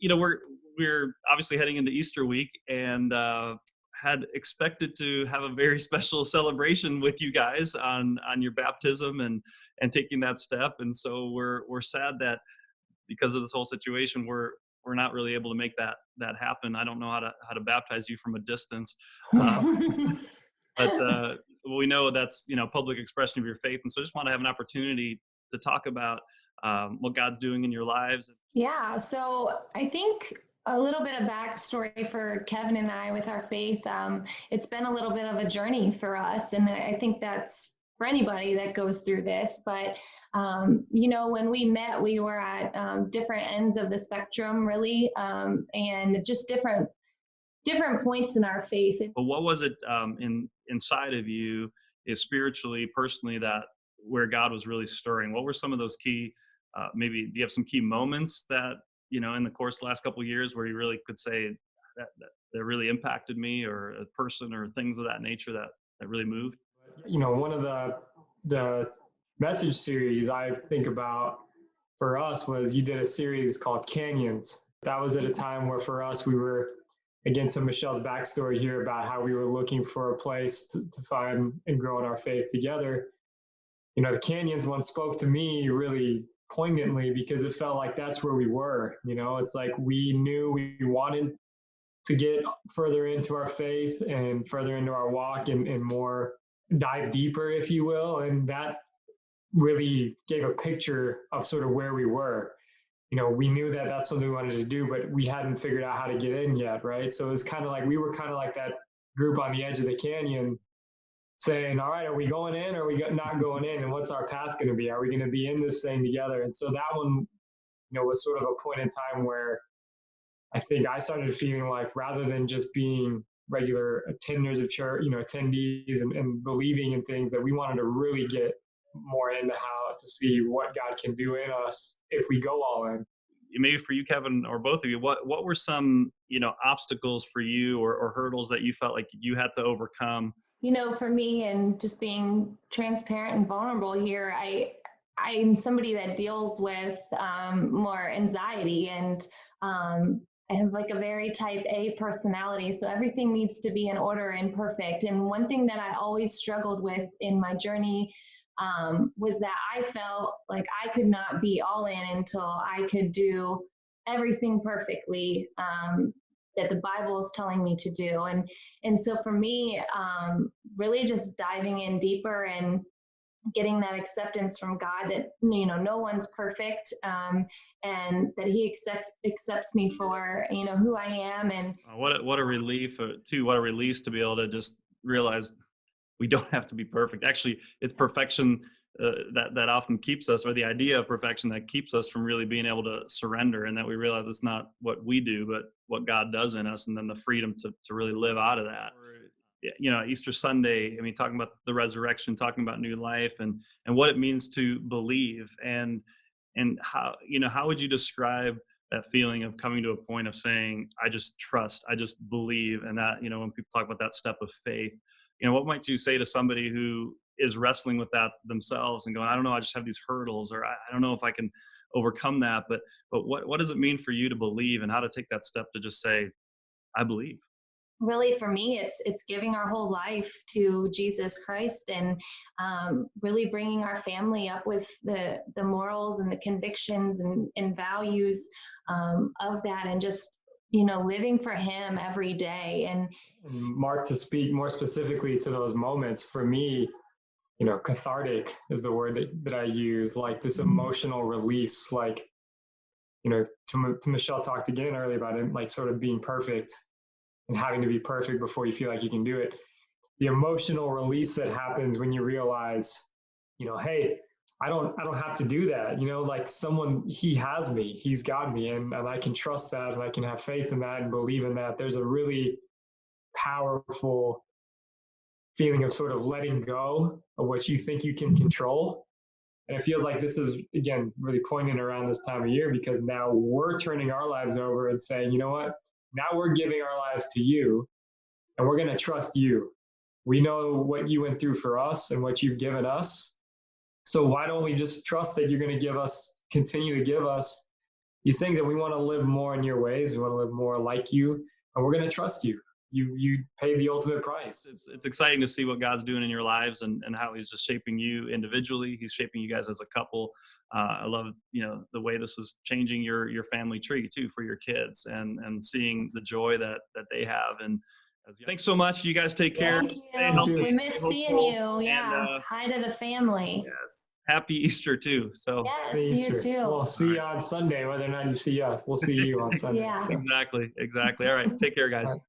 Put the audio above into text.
we're obviously heading into Easter week, and had expected to have a very special celebration with you guys on your baptism and taking that step. And so we're sad that because of this whole situation, we're not really able to make that happen. I don't know how to baptize you from a distance, uh, but we know that's public expression of your faith, and so I just want to have an opportunity to talk about what God's doing in your lives. Yeah, so I think a little bit of backstory for Kevin and I with our faith. It's been a little bit of a journey for us, and I think that's for anybody that goes through this. But when we met, we were at different ends of the spectrum, really, and just different points in our faith. But what was it inside of you, spiritually, personally, that where God was really stirring? What were some of those key? Maybe do you have some key moments that in the course of the last couple of years where you really could say that really impacted me, or a person, or things of that nature that really moved? One of the message series I think about for us was you did a series called Canyons. That was at a time where for us we were, again, to Michelle's backstory here about how we were looking for a place to find and grow in our faith together. The Canyons one spoke to me really poignantly because it felt like that's where we were. It's like we knew we wanted to get further into our faith and further into our walk and more dive deeper, if you will. And that really gave a picture of sort of where we were. We knew that that's something we wanted to do, but we hadn't figured out how to get in yet, right? So it was kind of like we were kind of like that group on the edge of the canyon saying, all right, are we going in or are we not going in? And what's our path going to be? Are we going to be in this thing together? And so that one, was sort of a point in time where I think I started feeling like rather than just being regular attenders of church, attendees and believing in things, that we wanted to really get more into how to see what God can do in us if we go all in. Maybe for you, Kevin, or both of you, what were some, obstacles for you, or hurdles that you felt like you had to overcome? For me, and just being transparent and vulnerable here, I'm somebody that deals with more anxiety, and I have like a very type A personality, so everything needs to be in order and perfect. And one thing that I always struggled with in my journey was that I felt like I could not be all in until I could do everything perfectly that the Bible is telling me to do. And so for me, really just diving in deeper and getting that acceptance from God that, no one's perfect, and that he accepts me for, who I am. And what a relief too, what a release to be able to just realize we don't have to be perfect. Actually, it's perfection that often keeps us, or the idea of perfection that keeps us from really being able to surrender, and that we realize it's not what we do, but what God does in us, and then the freedom to really live out of that. Easter Sunday, talking about the resurrection, talking about new life, and what it means to believe, and how would you describe that feeling of coming to a point of saying, I just trust, I just believe, and that, when people talk about that step of faith, what might you say to somebody who is wrestling with that themselves and going, I don't know, I just have these hurdles, or I don't know if I can overcome that, but what does it mean for you to believe, and how to take that step to just say, I believe? Really, for me, it's giving our whole life to Jesus Christ, and really bringing our family up with the morals and the convictions and values of that, and just living for him every day. And Mark, to speak more specifically to those moments, for me, cathartic is the word that I use, like this emotional release, like, to Michelle talked again earlier about it, like sort of being perfect and having to be perfect before you feel like you can do it. The emotional release that happens when you realize, hey, I don't have to do that. Like someone, he has me, he's got me, and I can trust that, and I can have faith in that and believe in that. There's a really powerful feeling of sort of letting go of what you think you can control. And it feels like this is, again, really poignant around this time of year, because now we're turning our lives over and saying, you know what? Now we're giving our lives to you, and we're going to trust you. We know what you went through for us and what you've given us. So why don't we just trust that you're going to continue to give us these things, that we want to live more in your ways. ways. We want to live more like you, and we're going to trust you. You pay the ultimate price. It's exciting to see what God's doing in your lives and how he's just shaping you individually. He's shaping you guys as a couple. I love, the way this is changing your family tree too for your kids and seeing the joy that they have. And thanks so much. You guys take care. Thank Stay you. healthy, We miss stay seeing hopeful, you. Yeah. And, Hi to the family. yes. Happy Easter too. So Yes, Happy you Easter. too. We'll see you on Sunday, whether or not you see us. We'll see you on Sunday. Yeah. exactly. All right. Take care, guys. All right.